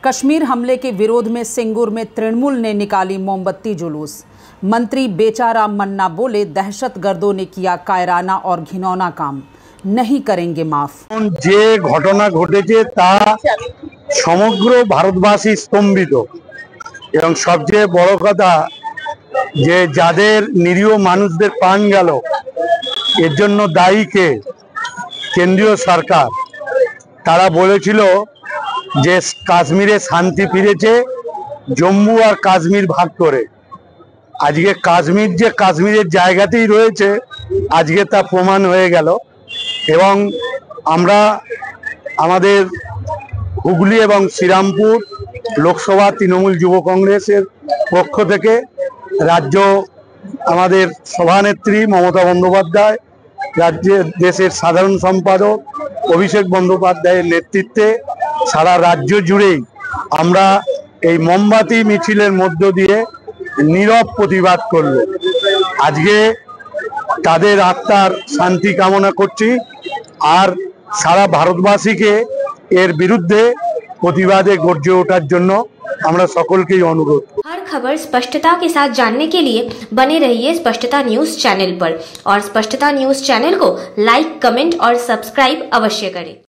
कश्मीर हमले के विरोध में सिंगूर में तृणमूल ने निकाली मोमबत्ती जुलूस। मंत्री बेचाराम मन्ना बोले, दहशतगर्दों ने किया कायराना और घिनौना काम, नहीं करेंगे माफ। जे घटना घटेছে তা সমগ্র ভারতবাসী স্তম্ভিত এবং সবচেয়ে বড় কথা যে যাদের নিরীহ মানুষদের প্রাণ গেল এর জন্য দায়ী কে? কেন্দ্রীয় সরকার। তারা বলেছিল যে কাশ্মীরে শান্তি ফিরেছে জম্মু আর কাশ্মীর ভাগ করে। আজকে কাশ্মীর যে কাশ্মীরের জায়গাতেই রয়েছে আজকে তা প্রমাণ হয়ে গেল। এবং আমরা আমাদের হুগলি এবং শ্রীরামপুর লোকসভা তৃণমূল যুব কংগ্রেসের পক্ষ থেকে রাজ্য আমাদের সভানেত্রী মমতা বন্দ্যোপাধ্যায়, রাজ্যের দেশের সাধারণ সম্পাদক অভিষেক বন্দ্যোপাধ্যায়ের নেতৃত্বে সারা রাজ্য জুড়েই আমরা এই মোমবাতি মিছিলের মধ্য দিয়ে নীরব প্রতিবাদ করব। আজকে তাদের আত্মার শান্তি কামনা করছি আর সারা ভারতবাসীকে এর বিরুদ্ধে प्रतिवादे गरजे ओठार जन्य आमरा सकलकेई अनुरोध। हर खबर स्पष्टता के साथ जानने के लिए बने रहिए स्पष्टता न्यूज चैनल पर और स्पष्टता न्यूज चैनल को लाइक, कमेंट और सब्सक्राइब अवश्य करें।